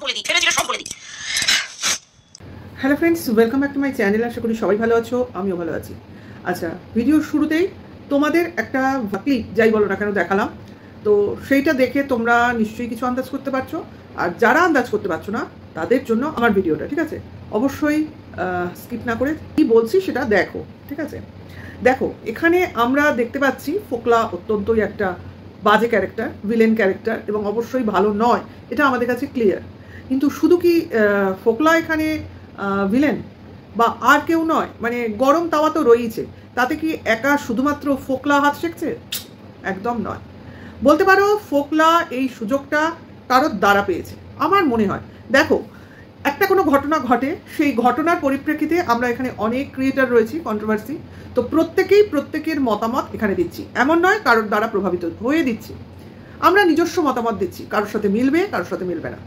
বলে দিই, ভেবেছিলে সব বলে দিই। Hello friends, welcome back to my channel. আশা করি সবাই ভালো আছো, আমিও ভালো আছি। আচ্ছা, ভিডিওর শুরুতেই তোমাদের একটা ক্লিপ যাই বলো না কেন দেখালাম, তো সেইটা দেখে তোমরা নিশ্চয়ই কিছু আন্দাজ করতে পারছো। আর যারা আন্দাজ করতে পারছো না তাদের জন্য আমার ভিডিওটা, ঠিক আছে? অবশ্যই স্কিপ না করে কি বলছি সেটা দেখো, ঠিক আছে? দেখো, এখানে আমরা দেখতে পাচ্ছি ফোকলা অত্যন্তই একটা বাজে ক্যারেক্টার, ভিলেন ক্যারেক্টার, এবং অবশ্যই ভালো নয়, এটা আমাদের কাছে ক্লিয়ার। কিন্তু শুধু কি ফোকলা এখানে ভিলেন বা আর কেউ নয়? মানে গরম তাওয়া তো রয়েছে, তাতে কি একা শুধুমাত্র ফোকলা হাত শেখছে? একদম নয়। বলতে পারো ফোকলা এই সুযোগটা কারোর দ্বারা পেয়েছে আমার মনে হয়। দেখো, একটা কোনো ঘটনা ঘটে, সেই ঘটনার পরিপ্রেক্ষিতে আমরা এখানে অনেক ক্রিয়েটার রয়েছি, কন্ট্রোভার্সি, তো প্রত্যেকের মতামত এখানে দিচ্ছি। এমন নয় কারোর দ্বারা প্রভাবিত হয়ে দিচ্ছি, আমরা নিজস্ব মতামত দিচ্ছি। কারোর সাথে মিলবে, কারোর সাথে মিলবে না,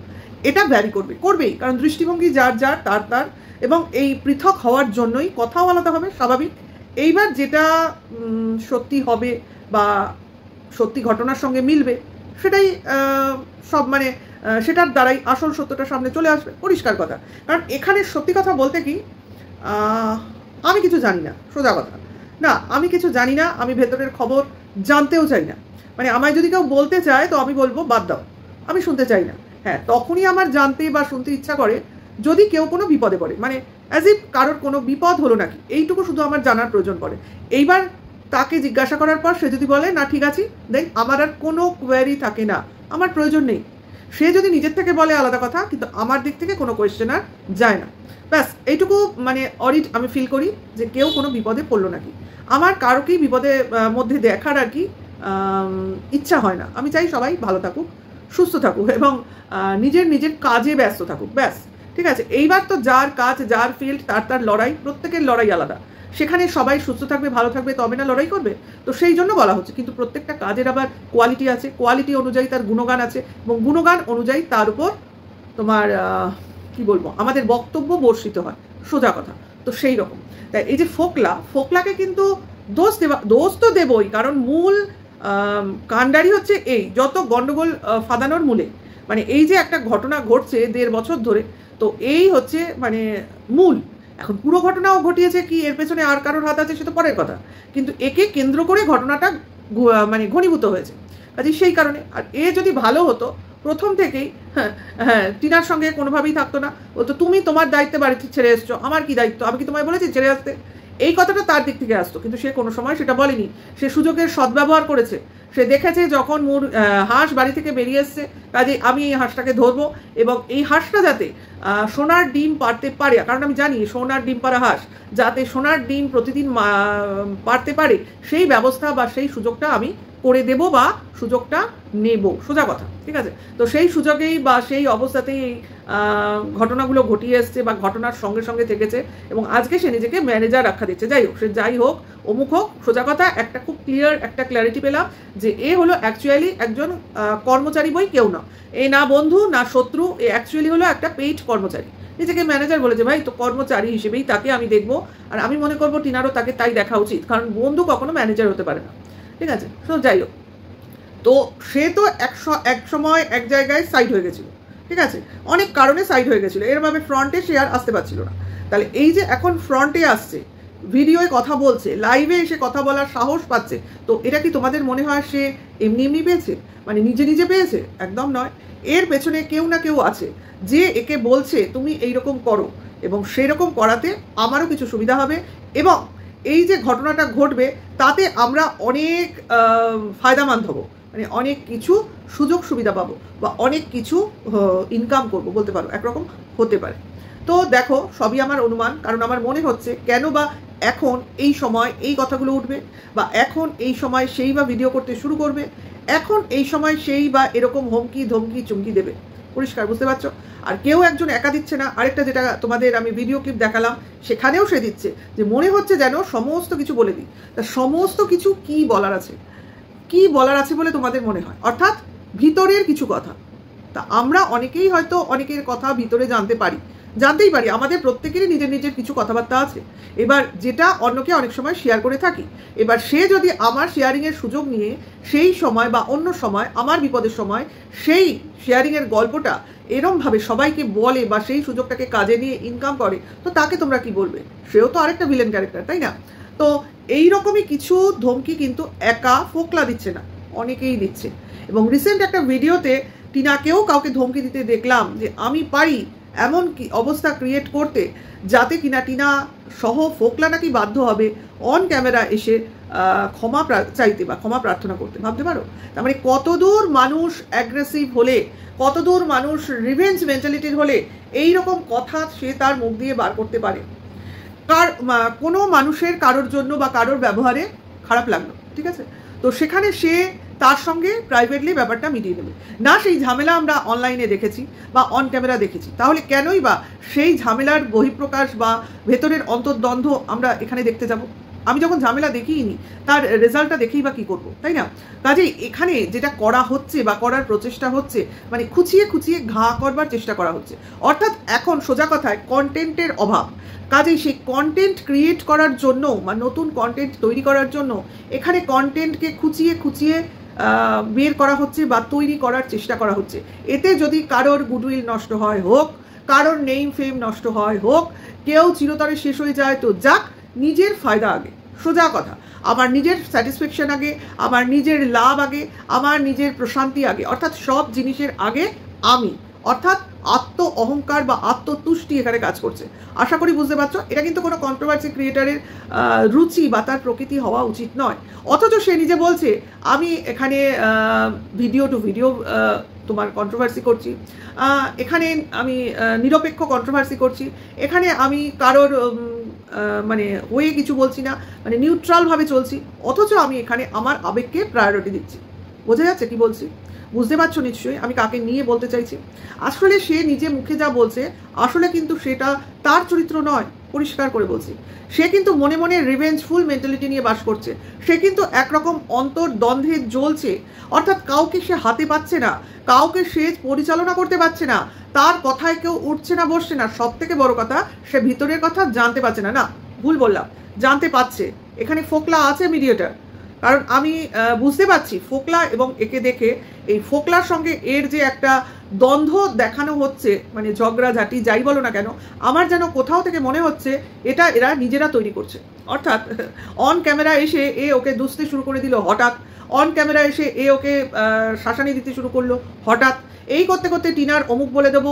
এটা ভ্যারি করবেই, কারণ দৃষ্টিভঙ্গি যার তার, এবং এই পৃথক হওয়ার জন্যই কথাও আলাদা হবে, স্বাভাবিক। এইবার যেটা সত্যি হবে বা সত্যি ঘটনার সঙ্গে মিলবে, সেটাই সব মানে সেটার দ্বারাই আসল সত্যটা সামনে চলে আসবে, পরিষ্কার কথা। কারণ এখানে সত্যি কথা বলতে কি, আমি কিছু জানি না, সোজা কথা। না, আমি কিছু জানি না, আমি ভেতরের খবর জানতেও চাই না। মানে আমায় যদি কেউ বলতে চায় তো আমি বলবো বাদ দাও, আমি শুনতে চাই না। হ্যাঁ, তখনই আমার জানতে বা শুনতে ইচ্ছা করে যদি কেউ কোনো বিপদে পড়ে, মানে অ্যাজ ইফ কারোর কোনো বিপদ হলো নাকি, এইটুকু শুধু আমার জানার প্রয়োজন পড়ে। এইবার তাকে জিজ্ঞাসা করার পর সে যদি বলে না ঠিক আছে, দেন আমার আর কোনো কোয়ারি থাকে না, আমার প্রয়োজন নেই। সে যদি নিজের থেকে বলে আলাদা কথা, কিন্তু আমার দিক থেকে কোনো কোয়েশ্চেন আর যায় না। ব্যাস এইটুকু মানে অডিট আমি ফিল করি যে কেউ কোনো বিপদে পড়লো নাকি। আমার কারোকেই বিপদের মধ্যে দেখার আর কি ইচ্ছা হয় না। আমি চাই সবাই ভালো থাকুক, সুস্থ থাকুক, এবং নিজের কাজে ব্যস্ত থাকুক, ব্যাস, ঠিক আছে? এইবার তো যার কাজ, যার ফিল্ড, তার লড়াই, প্রত্যেকের লড়াই আলাদা। সেখানে সবাই সুস্থ থাকবে, ভালো থাকবে, তবে না লড়াই করবে। তো সেই জন্য বলা হচ্ছে, কিন্তু প্রত্যেকটা কাজের আবার কোয়ালিটি আছে, কোয়ালিটি অনুযায়ী তার গুণগান আছে, এবং গুণগান অনুযায়ী তার উপর তোমার কি বলবো, আমাদের বক্তব্য বর্ষিত হয়, সোজা কথা। তো সেই রকম তাই এই যে ফোকলাকে কিন্তু দোষ তো দেবই, কারণ মূল কাণ্ডারি হচ্ছে এই যত গন্ডগোল ফাদানোর মূলে। মানে এই যে একটা ঘটনা ঘটছে 1.5 বছর ধরে, তো এই হচ্ছে মানে মূল। এখন পুরো ঘটনাও ঘটিয়েছে কি, এর পেছনে আর কারোর হাত আছে সে তো পরের কথা, কিন্তু একে কেন্দ্র করে ঘটনাটা মানে ঘনীভূত হয়েছে। কাজে সেই কারণে, আর এ যদি ভালো হতো প্রথম থেকেই, হ্যাঁ টিনার সঙ্গে কোনোভাবেই থাকতো না। ও তো তুমি তোমার দায়িত্বে বাড়ি ছেড়ে এসছো, আমার কি দায়িত্ব? আমি কি তোমায় বলেছি ছেড়ে আসতে? এই কথাটা তার দিক থেকে আসতো, কিন্তু সে কোনো সময় সেটা বলেনি। সে সুযোগের সদ্ব্যবহার করেছে। সে দেখেছে যখন হাঁস বাড়ি থেকে বেরিয়ে এসছে, কাজে আমি এই হাঁসটাকে ধরবো, এবং এই হাঁসটা যাতে সোনার ডিম পারতে পারে, কারণ আমি জানি সোনার ডিম পাড়া হাঁস যাতে সোনার ডিম প্রতিদিন পারতে পারে, সেই ব্যবস্থা বা সেই সুযোগটা আমি করে দেব বা সুযোগটা নেব, সোজা কথা, ঠিক আছে? তো সেই সুযোগেই বা সেই অবস্থাতেই এই ঘটনাগুলো ঘটিয়ে এসছে বা ঘটনার সঙ্গে সঙ্গে থেকেছে, এবং আজকে সে নিজেকে ম্যানেজার আখ্যা দিচ্ছে। যাই হোক, সে যাই হোক, অমুক হোক, সোজা কথা একটা খুব ক্লিয়ার একটা ক্ল্যারিটি পেলাম যে এ হলো অ্যাকচুয়ালি একজন কর্মচারী বই, কেউ না। এ না বন্ধু না শত্রু, এ অ্যাকচুয়ালি হলো একটা পেইড কর্মচারী। নিজেকে ম্যানেজার বলেছে, ভাই তো কর্মচারী হিসেবেই তাকে আমি দেখবো, আর আমি মনে করবো টিনারও তাকে তাই দেখা উচিত, কারণ বন্ধু কখনো ম্যানেজার হতে পারে না, ঠিক আছে? তো যাই হোক, তো সে তো এক সময় এক জায়গায় সাইড হয়ে গেছিল, ঠিক আছে? অনেক কারণে সাইড হয়ে গেছিলো, এরভাবে ফ্রন্টে সে আর আসতে পারছিল না। তাহলে এই যে এখন ফ্রন্টে আসছে, ভিডিওয়ে কথা বলছে, লাইভে এসে কথা বলার সাহস পাচ্ছে, তো এটা কি তোমাদের মনে হয় সে এমনি পেয়েছে, মানে নিজে পেয়েছে? একদম নয়। এর পেছনে কেউ না কেউ আছে যে একে বলছে তুমি এইরকম করো, এবং সেই রকম করাতে আমারও কিছু সুবিধা হবে, এবং এই যে ঘটনাটা ঘটবে তাতে আমরা অনেক ফায়দামান হব, মানে অনেক কিছু সুযোগ সুবিধা পাবো, বা অনেক কিছু ইনকাম করব, বলতে পারো, একরকম হতে পারে। তো দেখো, সবই আমার অনুমান, কারণ আমার মনে হচ্ছে কেন বা এখন এই সময় এই কথাগুলো উঠবে, বা এখন এই সময় সেই বা ভিডিও করতে শুরু করবে, এখন এই সময় সেই বা এরকম হুমকি ধমকি চুমকি দেবে, পরিষ্কার বুঝতে পারছো? আর কেউ একজন একা দিচ্ছে না, আরেকটা যেটা তোমাদের আমি ভিডিও ক্লিপ দেখালাম সেখানেও সে দিচ্ছে, যে মনে হচ্ছে যেন সমস্ত কিছু বলে দিই। তা সমস্ত কিছু কি বলার আছে বলে তোমাদের মনে হয়? অর্থাৎ ভিতরের কিছু কথা। তা আমরা অনেকেই হয়তো অনেকের কথা ভিতরে জানতে পারি, জানতেই পারি আমাদের প্রত্যেকেরই নিজের নিজের কিছু কথাবার্তা আছে, এবার যেটা অন্যকে অনেক সময় শেয়ার করে থাকি। এবার সে যদি আমার শেয়ারিংয়ের সুযোগ নিয়ে সেই সময় বা অন্য সময় আমার বিপদের সময় সেই শেয়ারিংয়ের গল্পটা এরমভাবে সবাইকে বলে বা সেই সুযোগটাকে কাজে নিয়ে ইনকাম করে, তো তাকে তোমরা কি বলবে? সেও তো আরেকটা ভিলেন ক্যারেক্টার, তাই না? তো এইরকমই কিছু ধমকি কিন্তু একা ফোকলা দিচ্ছে না, অনেকেই দিচ্ছে। এবং রিসেন্ট একটা ভিডিওতে টিনাকেও কাউকে ধমকি দিতে দেখলাম যে আমি পারি এমন কি অবস্থা ক্রিয়েট করতে যাতে কিনা টিনা সহ ফোকলা নাকি বাধ্য হবে অন ক্যামেরা এসে ক্ষমা চাইতে বা ক্ষমা প্রার্থনা করতে। ভাবতে পারো? তার মানে কতদূর মানুষ অ্যাগ্রেসিভ হলে, কতদূর মানুষ রিভেঞ্জ মেন্টালিটির হলে এই রকম কথা সে তার মুখ দিয়ে বার করতে পারে। কোনো মানুষের কারোর জন্য বা কারোর ব্যবহারে খারাপ লাগলো, ঠিক আছে, তো সেখানে সে তার সঙ্গে প্রাইভেটলি ব্যাপারটা মিটিয়ে নেবে না। সেই ঝামেলা আমরা অনলাইনে দেখেছি বা অন ক্যামেরা দেখেছি, তাহলে কেনই বা সেই ঝামেলার বহিঃপ্রকাশ বা ভেতরের অন্তর্দ্বন্দ্ব আমরা এখানে দেখতে যাব? আমি যখন ঝামেলা দেখিইনি তার রেজাল্টটা দেখেই বা কী করবো, তাই না? কাজেই এখানে যেটা করা হচ্ছে বা করার প্রচেষ্টা হচ্ছে, মানে খুঁচিয়ে খুঁচিয়ে ঘা করবার চেষ্টা করা হচ্ছে। অর্থাৎ এখন সোজা কথায় কন্টেন্টের অভাব। কাজেই সেই কন্টেন্ট ক্রিয়েট করার জন্য বা নতুন কন্টেন্ট তৈরি করার জন্য এখানে কন্টেন্টকে খুঁচিয়ে খুঁচিয়ে বের করা হচ্ছে বা তৈরি করার চেষ্টা করা হচ্ছে। এতে যদি কারোর গুডউইল নষ্ট হয় হোক, কারোর নেম ফেম নষ্ট হয় হোক, কেউ চিরতরে শেষ হয়ে যায় তো যাক, নিজের ফায়দা আগে, সোজা কথা। আমার নিজের স্যাটিসফ্যাকশন আগে, আমার নিজের লাভ আগে, আমার নিজের প্রশান্তি আগে, অর্থাৎ সব জিনিসের আগে আমি, অর্থাৎ আত্ম অহংকার বা আত্মতুষ্টি এখানে কাজ করছে। আশা করি বুঝতে পারছো। এটা কিন্তু কোনো কন্ট্রোভার্সি ক্রিয়েটারের রুচি বা তার প্রকৃতি হওয়া উচিত নয়। অথচ সে নিজে বলছে আমি এখানে ভিডিও টু ভিডিও তোমার কন্ট্রোভার্সি করছি, এখানে আমি নিরপেক্ষ কন্ট্রোভার্সি করছি, এখানে আমি কারোর মানে হয়ে কিছু বলছি না, মানে নিউট্রালভাবে চলছি, অথচ আমি এখানে আমার আবেগকে প্রায়োরিটি দিচ্ছি। বোঝা যাচ্ছে কি বলছি? বুঝতে পারছো নিশ্চয়ই আমি কাকে নিয়ে বলতে চাইছি। আসলে সে নিজে মুখে যা বলছে আসলে কিন্তু সেটা তার চরিত্র নয়, পরিষ্কার করে বলছি। সে কিন্তু মনে মনে রিভেঞ্জফুল মেন্টালিটি নিয়ে বাস করছে। সে কিন্তু একরকম অন্তর্দ্বন্দ্বে জ্বলছে, অর্থাৎ কাউকে সে হাতে পাচ্ছে না, কাউকে সে পরিচালনা করতে পারছে না, তার কথায় কেউ উঠছে না বসছে না। সব থেকে বড় কথা, সে ভিতরের কথা জানতে পারছে না। না, ভুল বললাম, জানতে পারছে। এখানে ফোকলা আছে মিডিয়েটার, কারণ আমি বুঝতে পারছি ফোকলা এবং একে দেখে এই ফোকলার সঙ্গে এর যে একটা দ্বন্দ্ব দেখানো হচ্ছে, মানে ঝগড়াঝাটি যাই বলো না কেন, আমার যেন কোথাও থেকে মনে হচ্ছে এটা এরা নিজেরা তৈরি করছে। অর্থাৎ অন ক্যামেরা এসে এ ওকে দুষতে শুরু করে দিল হঠাৎ, অন ক্যামেরা এসে এ ওকে শাসানি দিতে শুরু করলো হঠাৎ, এই করতে করতে টিনার অমুক বলে দেবো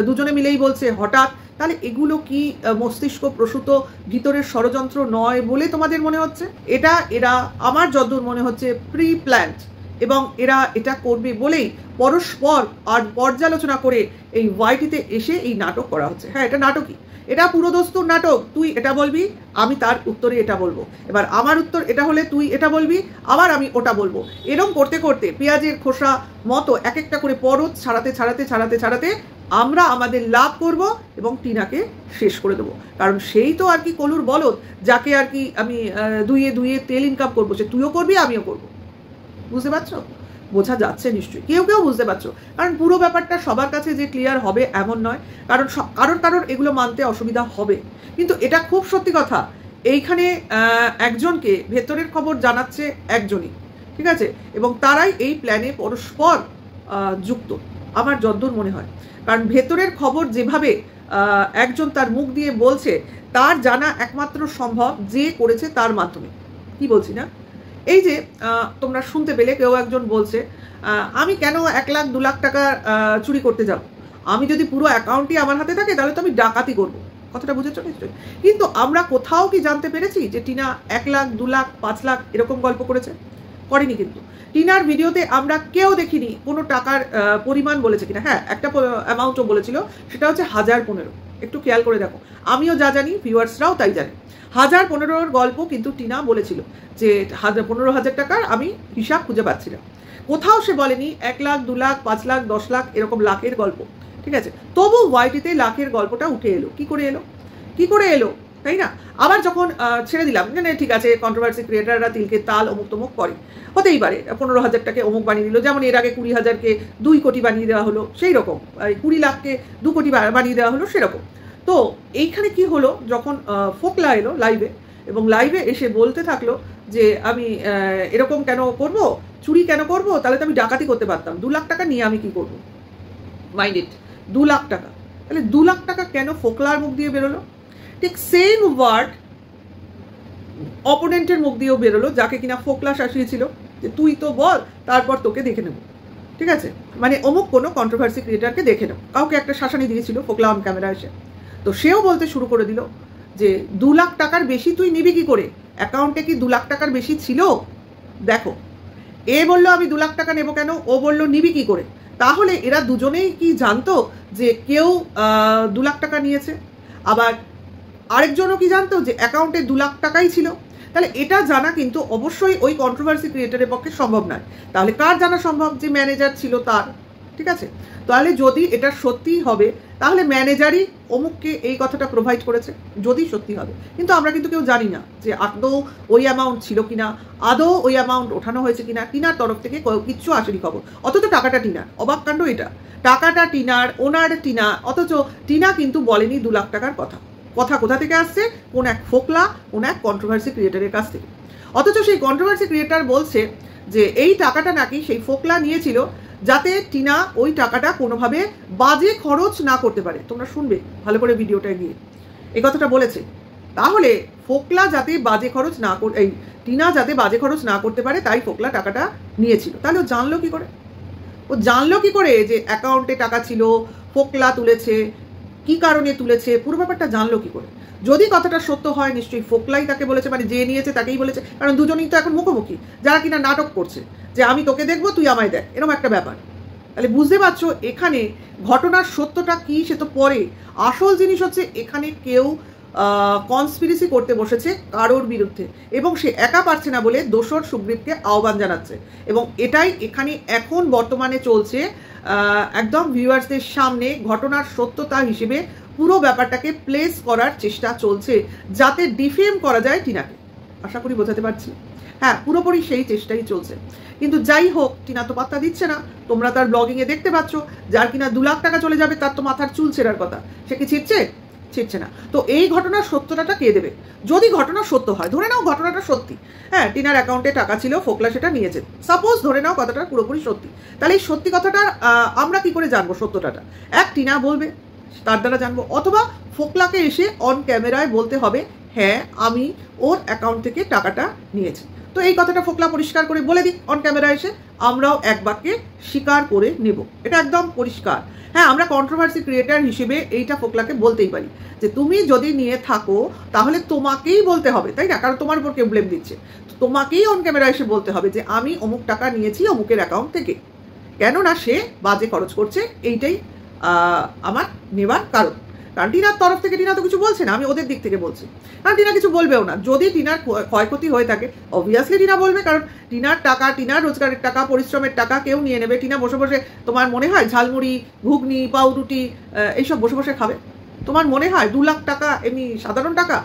দুজনে মিলেই বলছে হঠাৎ। তাহলে এগুলো কি মস্তিষ্ক প্রসূত ভিতরের ষড়যন্ত্র নয় বলে তোমাদের মনে হচ্ছে? এটা এরা আমার যতদূর মনে হচ্ছে প্রি প্ল্যান্ড, এবং এরা এটা করবে বলেই পরস্পর আর পর্যালোচনা করে এই ওয়াইটিতে এসে এই নাটক করা হচ্ছে। হ্যাঁ, এটা নাটকই, এটা পুরোদস্তুর নাটক। তুই এটা বলবি, আমি তার উত্তরে এটা বলবো, এবার আমার উত্তর এটা হলে তুই এটা বলবি, আবার আমি ওটা বলবো। এরকম করতে করতে পেঁয়াজের খোসা মতো এক একটা করে পরত ছাড়াতে ছাড়াতে ছাড়াতে ছাড়াতে আমরা আমাদের লাভ করব এবং টিনাকে শেষ করে দেবো। কারণ সেই তো আর কি কলুর বলদ, যাকে আর কি আমি দুইয়ে দুইয়ে তেল ইনকাম করবো, সে তুইও করবি আমিও করবো। বুঝতে পারছো? বোঝা যাচ্ছে নিশ্চয়ই, কেউ কেউ বুঝতে পারছো। কারণ পুরো ব্যাপারটা সবার কাছে যে ক্লিয়ার হবে এমন নয়, কারণ কারোর এগুলো মানতে অসুবিধা হবে। কিন্তু এটা খুব সত্যি কথা, এইখানে একজনকে ভেতরের খবর জানাচ্ছে একজনই, ঠিক আছে, এবং তারাই এই প্ল্যানে পরস্পর যুক্ত আমার যদ্দূর মনে হয়। কারণ ভেতরের খবর যেভাবে একজন তার মুখ দিয়ে বলছে, তার জানা একমাত্র সম্ভব যে করেছে তার মাধ্যমে। কি বলছি না? এই যে তোমরা শুনতে পেলে কেউ একজন বলছে আমি কেন 1 লাখ 2 লাখ টাকা চুরি করতে যাব? আমি যদি পুরো অ্যাকাউন্টই আমার হাতে থাকে তাহলে তো আমি ডাকাতি করবো। কথাটা বুঝেছো নিশ্চয়ই? কিন্তু আমরা কোথাও কি জানতে পেরেছি যে টিনা 1 লাখ 2 লাখ 5 লাখ এরকম গল্প করেছে? করেনি। কিন্তু টিনার ভিডিওতে আমরা কেউ দেখিনি কোনো টাকার পরিমাণ বলেছে কিনা। হ্যাঁ, একটা অ্যামাউন্টও বলেছিল, সেটা হচ্ছে 1015। একটু খেয়াল করে দেখো, আমিও যা জানি ভিউয়ার্সরাও তাই জানে। 1015 গল্প কিন্তু টিনা বলেছিল যে 15,000 টাকার আমি হিসাব খুঁজে পাচ্ছি না। কোথাও সে বলেনি 1 লাখ 2 লাখ 5 লাখ 10 লাখ এরকম লাখের গল্প, ঠিক আছে। তবু ওয়াইটিতে লাখের গল্পটা উঠে এলো। কি করে এলো তাই না? আবার যখন ছেড়ে দিলাম না ঠিক আছে, কন্ট্রোভার্সি ক্রিয়েটাররা তিলকে তাল অমুক তমুক করে, হতেই পারে 15,000টাকে অমুক বানিয়ে দিল, যেমন এর আগে 20,000কে 2 কোটি বানিয়ে দেওয়া হলো, সেই রকম 20 লাখকে 2 কোটি বানিয়ে দেওয়া হলো, সেরকম। তো এইখানে কি হলো, যখন ফোকলা এলো লাইভে এবং লাইভে এসে বলতে থাকলো যে আমি এরকম কেন করব, চুরি কেন করব, তাহলে তো আমি ডাকাতি করতে পারতাম, 2 লাখ টাকা নিয়ে আমি কি করব, মাইন্ড ইট, 2 লাখ টাকা, তাহলে 2 লাখ টাকা কেন ফোকলার মুখ দিয়ে বেরোলো? ঠিক সেম ওয়ার্ড অপোনেন্টের মুখ দিয়েও বেরোলো, যাকে কিনা ফোকলা শাসিয়েছিল যে তুই তো বল, তারপর তোকে দেখে নেব। ঠিক আছে, মানে অমুক কোনো কন্ট্রোভার্সি ক্রিয়েটারকে দেখে নেব, কাউকে একটা শাসানি দিয়েছিল ফোকলা অন ক্যামেরা এসে। তো সেও বলতে শুরু করে দিল যে 2 লাখ টাকার বেশি তুই নিবি কি করে, অ্যাকাউন্টে কি 2 লাখ টাকার বেশি ছিল? দেখো, এ বললো আমি 2 লাখ টাকা নেবো কেন, ও বললো নিবি কি করে। তাহলে এরা দুজনেই কি জানতো যে কেউ 2 লাখ টাকা নিয়েছে, আবার আরেকজনও কি জানতো যে অ্যাকাউন্টে 2 লাখ টাকাই ছিল? তাহলে এটা জানা কিন্তু অবশ্যই ওই কন্ট্রোভার্সি ক্রিয়েটারের পক্ষে সম্ভব নয়। তাহলে কার জানা সম্ভব? যে ম্যানেজার ছিল তার। ঠিক আছে, তাহলে যদি এটা সত্যি হবে তাহলে ম্যানেজারই অমুককে এই কথাটা প্রোভাইড করেছে, যদি সত্যি হবে। কিন্তু আমরা কিন্তু কেউ জানি না যে আদৌ ওই অ্যামাউন্ট ছিল কিনা, আদৌ ওই অ্যামাউন্ট ওঠানো হয়েছে কিনা, টিনার তরফ থেকে কিচ্ছু আসেনি খবর, অথচ টাকাটা টিনার। অবাক কাণ্ড এটা, টাকাটা টিনার, ওনার টিনা, অথচ টিনা কিন্তু বলেনি 2 লাখ টাকার কথা। কথা কোথা থেকে আসছে? কোন এক ফোকলা, কোন এক কন্ট্রোভার্সি ক্রিয়েটারের কাছ থেকে। অথচ সেই কন্ট্রোভার্সি ক্রিয়েটার বলছে যে এই টাকাটা নাকি সেই ফোকলা নিয়েছিল যাতে টিনা ওই টাকাটা কোনোভাবে বাজে খরচ না করতে পারে। তোমরা শুনবে ভালো করে ভিডিওটা গিয়ে, এই কথাটা বলেছে। তাহলে ফোকলা যাতে বাজে খরচ না করে, এই টিনা যাতে বাজে খরচ না করতে পারে, তাই ফোকলা টাকাটা নিয়েছিল। তাহলে ও জানলো কি করে? ও জানলো কি করে যে অ্যাকাউন্টে টাকা ছিল, ফোকলা তুলেছে, কি কারণে তুলেছে, পুরো ব্যাপারটা জানলো কি করে? যদি কথাটা সত্য হয় নিশ্চয়ই ফোকলাই তাকে বলেছে, মানে যে নিয়েছে তাকেই বলেছে, কারণ দুজনেই তো এখন মুখোমুখি, যারা কিনা নাটক করছে যে আমি তোকে দেখবো তুই আমায় দেখ, এরকম একটা ব্যাপার। তাহলে বুঝতে পারছো এখানে ঘটনার সত্যটা কি সে তো পরে, আসল জিনিস হচ্ছে এখানে কেউ কনস্পিরেসি করতে বসেছে কারোর বিরুদ্ধে, এবং সে একা পারছে না বলে দোসর সুগ্রীবকে আহ্বান জানাচ্ছে। এবং এটাই এখানে এখন বর্তমানে চলছে, একদম ভিউয়ার্সদের সামনে ঘটনার সত্যতা হিসেবে পুরো ব্যাপারটাকে প্লেস করার চেষ্টা চলছে, যাতে ডিফেম করা যায় টিনাকে। আশা করি বোঝাতে পারছি। হ্যাঁ, পুরোপুরি সেই চেষ্টাই চলছে। কিন্তু যাই হোক, টিনা তো পাত্তা দিচ্ছে না। তোমরা তার ব্লগিংয়ে দেখতে পাচ্ছ, যার কিনা 2 লাখ টাকা চলে যাবে তার তো মাথার চুল ছেঁড়ার কথা, সে কি ছিঁড়ছে? ছিঁড়ছে না। তো এই ঘটনার সত্যটা কে দেবে? যদি ঘটনা সত্য হয়, ধরে নাও ঘটনাটা সত্যি, হ্যাঁ টিনার অ্যাকাউন্টে টাকা ছিল, ফোকলা সেটা নিয়েছে, সাপোজ ধরে নাও কথাটা পুরোপুরি সত্যি, তাহলে এই সত্যি কথাটা আমরা কি করে জানবো সত্যটাটা? এক, টিনা বলবে, তার দ্বারা জানবো, অথবা ফোকলাকে এসে অন ক্যামেরায় বলতে হবে হ্যাঁ আমি ওর অ্যাকাউন্ট থেকে টাকাটা নিয়েছি। তো এই কথাটা ফোকলা পরিষ্কার করে বলে দিক অন ক্যামেরা এসে, আমরাও এক বাক্যে স্বীকার করে নেব, এটা একদম পরিষ্কার। হ্যাঁ, আমরা কন্ট্রোভার্সি ক্রিয়েটার হিসেবে এইটা ফোকলাকে বলতেই পারি যে তুমি যদি নিয়ে থাকো তাহলে তোমাকেই বলতে হবে, তাই না? কারণ তোমার উপর কেউ ব্লেম দিচ্ছে, তোমাকেই অন ক্যামেরা এসে বলতে হবে যে আমি অমুক টাকা নিয়েছি অমুকের অ্যাকাউন্ট থেকে, কেননা সে বাজে খরচ করছে, এইটাই আমার নেওয়ার কারণ। কারণ টিনার তরফ থেকে টিনা তো কিছু বলছে না, আমি ওদের দিক থেকে বলছি, কারণ টিনা কিছু বলবেও না। যদি টিনার ক্ষয়ক্ষতি হয়ে থাকে অবভিয়াসলি টিনা বলবে, কারণ টিনার টাকা, টিনার রোজগারের টাকা, পরিশ্রমের টাকা কেউ নিয়ে নেবে? টিনা বসে বসে, তোমার মনে হয় ঝালমুড়ি, ঘুগনি, পাউরুটি এইসব বসে বসে খাবে? তোমার মনে হয় 2 লাখ টাকা এমনি সাধারণ টাকা?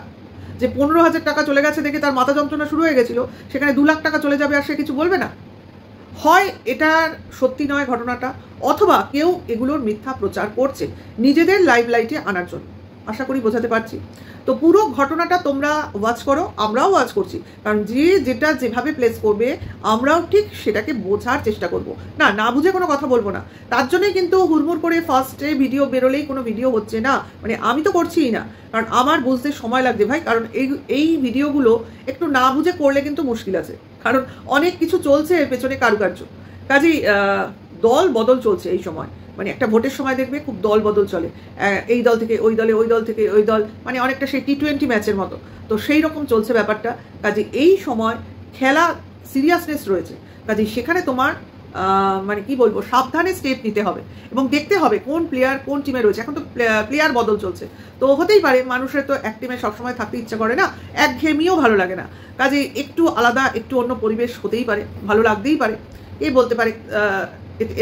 যে 15,000 টাকা চলে গেছে দেখে তার মাথা যন্ত্রণা শুরু হয়ে গেছিল, সেখানে 2 লাখ টাকা চলে যাবে আর সে কিছু বলবে না? হয় এটার সত্যি নয় ঘটনাটা, অথবা কেউ এগুলোর মিথ্যা প্রচার করছে নিজেদের লাইভলাইটে আনার জন্য। আশা করি বোঝাতে পারছি। তো পুরো ঘটনাটা তোমরা ওয়াচ করো, আমরাও ওয়াচ করছি, কারণ যে যেটা যেভাবে প্লেস করবে আমরাও ঠিক সেটাকে বোঝার চেষ্টা করব। না বুঝে কোনো কথা বলবো না। তার জন্যই কিন্তু হুড়মুড় করে ফার্স্টে ভিডিও বেরোলেই কোনো ভিডিও হচ্ছে না, মানে আমি তো করছিই না, কারণ আমার বুঝতে সময় লাগছে ভাই। কারণ এই ভিডিওগুলো একটু না বুঝে করলে কিন্তু মুশকিল আছে, কারণ অনেক কিছু চলছে এর পেছনে কারুকার্য। কাজেই দল বদল চলছে এই সময়, মানে একটা ভোটের সময় দেখবে খুব দল বদল চলে, এই দল থেকে ওই দলে, ওই দল থেকে ওই দল, মানে অনেকটা সেই T20 ম্যাচের মতো। তো সেই রকম চলছে ব্যাপারটা। কাজে এই সময় খেলা সিরিয়াসনেস রয়েছে, কাজে সেখানে তোমার মানে কি বলবো, সাবধানে স্টেপ নিতে হবে এবং দেখতে হবে কোন প্লেয়ার কোন টিমে রয়েছে। এখন তো প্লেয়ার বদল চলছে, তো হতেই পারে মানুষের তো এক টিমে সবসময় থাকতে ইচ্ছা করে না, একঘেয়েমিও ভালো লাগে না। কাজে একটু আলাদা, একটু অন্য পরিবেশ হতেই পারে, ভালো লাগতেই পারে, এই বলতে পারে,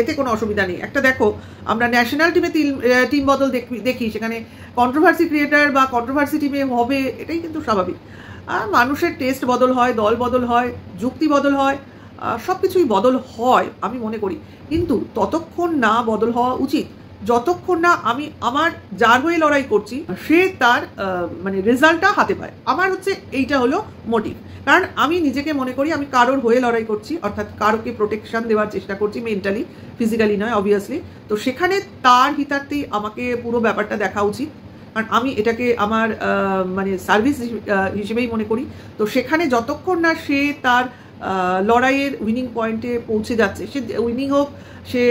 এতে কোনো অসুবিধা নেই। একটা দেখো, আমরা ন্যাশনাল টিমে টিম বদল দেখি, সেখানে কন্ট্রোভার্সি ক্রিয়েটার বা কন্ট্রোভার্সি টিমে হবে, এটাই কিন্তু স্বাভাবিক। আর মানুষের টেস্ট বদল হয়, দল বদল হয়, যুক্তি বদল হয়, সব কিছুই বদল হয় আমি মনে করি, কিন্তু ততক্ষণ না বদল হওয়া উচিত যতক্ষণ না আমি আমার যার হয়ে লড়াই করছি সে তার মানে রেজাল্টটা হাতে পায়। আমার হচ্ছে এইটা হলো মোটিভ। কারণ আমি নিজেকে মনে করি আমি কারোর হয়ে লড়াই করছি, অর্থাৎ কারোকে প্রোটেকশন দেওয়ার চেষ্টা করছি, মেন্টালি, ফিজিক্যালি নয় অবভিয়াসলি। তো সেখানে তার হিতার্থেই আমাকে পুরো ব্যাপারটা দেখা উচিত, কারণ আমি এটাকে আমার মানে সার্ভিস হিসেবেই মনে করি। তো সেখানে যতক্ষণ না সে তার লড়াইয়ের উইনিং পয়েন্টে পৌঁছে যাচ্ছে, সে উইনিং হোক, সে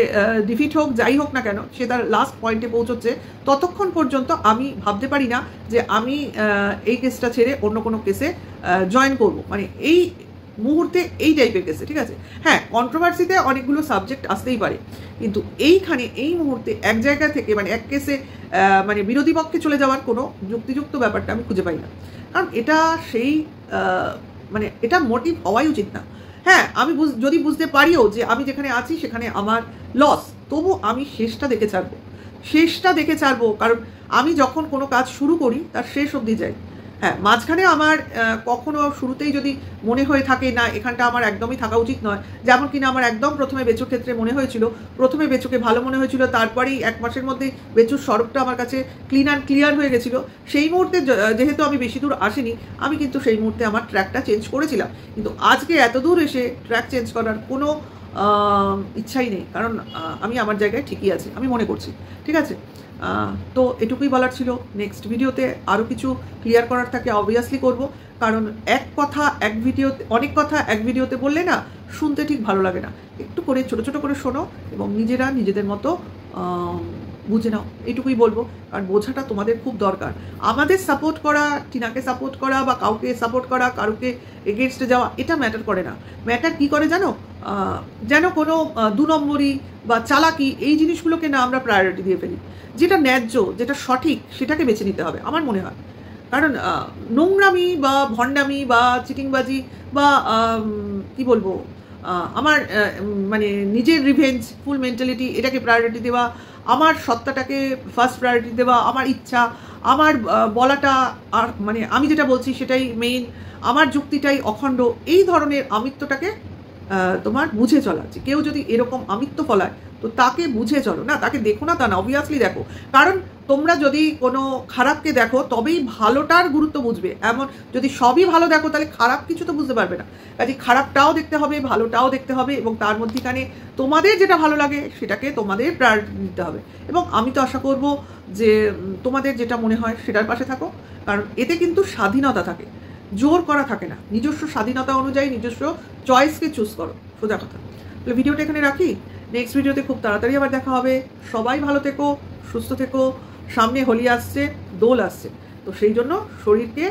ডিফিট হোক, যাই হোক না কেন, সে তার লাস্ট পয়েন্টে পৌঁছচ্ছে, ততক্ষণ পর্যন্ত আমি ভাবতে পারি না যে আমি এই কেসটা ছেড়ে অন্য কোনো কেসে জয়েন করব, মানে এই মুহূর্তে এই টাইপের কেসে। ঠিক আছে, হ্যাঁ, কন্ট্রোভার্সিতে অনেকগুলো সাবজেক্ট আসতেই পারে, কিন্তু এইখানে এই মুহূর্তে এক জায়গা থেকে মানে এক কেসে মানে বিরোধী পক্ষে চলে যাওয়ার কোনো যুক্তিযুক্ত ব্যাপারটা আমি খুঁজে পাই না। কারণ এটা সেই মানে এটা মোটিভ হওয়াই উচিত না। হ্যাঁ, আমি যদি বুঝতে পারিও যে আমি যেখানে আছি সেখানে আমার লস, তবু আমি শেষটা দেখে ছাড়বো। কারণ আমি যখন কোনো কাজ শুরু করি তার শেষ অবধি যাই। হ্যাঁ, মাঝখানে আমার কখনো শুরুতেই যদি মনে হয়ে থাকে না এখানটা আমার একদমই থাকা উচিত নয়, যেমন কিনা আমার একদম প্রথমে বেচুর ক্ষেত্রে মনে হয়েছিল, প্রথমে বেচুকে ভালো মনে হয়েছিল, তারপরেই 1 মাসের মধ্যেই বেচুর সড়কটা আমার কাছে ক্লিয়ার হয়ে গেছিলো। সেই মুহূর্তে যেহেতু আমি বেশি দূর আসিনি, আমি কিন্তু সেই মুহূর্তে আমার ট্র্যাকটা চেঞ্জ করেছিলাম। কিন্তু আজকে এত দূর এসে ট্র্যাক চেঞ্জ করার কোনো ইচ্ছাই নেই, কারণ আমি আমার জায়গায় ঠিকই আছি আমি মনে করছি। ঠিক আছে, তো এটুকুই বলার ছিল। নেক্সট ভিডিওতে আরও কিছু ক্লিয়ার করার থাকে অবভিয়াসলি করব, কারণ অনেক কথা এক ভিডিওতে বললে না শুনতে ঠিক ভালো লাগে না। একটু করে ছোট ছোট করে শোনো এবং নিজেদের মতো বুঝে নাও, এইটুকুই বলবো। কারণ বোঝাটা তোমাদের খুব দরকার। আমাদের সাপোর্ট করা, টিনাকে সাপোর্ট করা বা কাউকে সাপোর্ট করা, কারোকে এগেনস্টে যাওয়া, এটা ম্যাটার করে না। ম্যাটার কী করে জানো, যেন কোনো 2 নম্বরি বা চালাকি এই জিনিসগুলোকে না আমরা প্রায়োরিটি দিয়ে ফেলি। যেটা ন্যায্য, যেটা সঠিক, সেটাকে বেছে নিতে হবে আমার মনে হয়। কারণ নোংরামি বা ভণ্ডামি বা চিটিংবাজি বা কি বলবো, আমার মানে নিজের রিভেঞ্জ ফুল মেন্টালিটি, এটাকে প্রায়োরিটি দেওয়া, আমার সত্তাটাকে ফার্স্ট প্রায়োরিটি দেওয়া, আমার ইচ্ছা, আমার বলাটা, আর মানে আমি যেটা বলছি সেটাই মেইন, আমার যুক্তিটাই অখণ্ড, এই ধরনের আমিত্বটাকে তোমার বুঝে চলা। যে কেউ যদি এরকম আমিত্ব ফলায় তো তাকে বুঝে চলো, না তাকে দেখো না তা না, অবভিয়াসলি দেখো। কারণ তোমরা যদি কোনো খারাপকে দেখো তবেই ভালোটার গুরুত্ব বুঝবে। এমন যদি সবই ভালো দেখো তাহলে খারাপ কিছু তো বুঝতে পারবে না। কাজে খারাপটাও দেখতে হবে, ভালোটাও দেখতে হবে, এবং তার মধ্যেখানে তোমাদের যেটা ভালো লাগে সেটাকে তোমাদের প্রায়োরিটি দিতে হবে। এবং আমি তো আশা করব যে তোমাদের যেটা মনে হয় সেটার পাশে থাকো, কারণ এতে কিন্তু স্বাধীনতা থাকে, জোর করা থাকে না। নিজস্ব স্বাধীনতা অনুযায়ী নিজস্ব চয়েসকে চুজ করো, সোজা কথা। তাহলে ভিডিওটা এখানে রাখি, নেক্সট ভিডিওতে খুব তাড়াতাড়ি আবার দেখা হবে। সবাই ভালো থেকো, সুস্থ থেকো। সামনে হোলি আসছে, দোল আসছে, তো সেই জন্য শরীরকে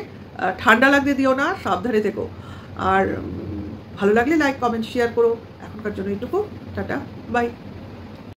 ঠান্ডা লাগতে দিও না, সাবধানে থেকো। আর ভালো লাগলে লাইক, কমেন্ট, শেয়ার করো। এখনকার জন্য এইটুকু, টাটা, বাই।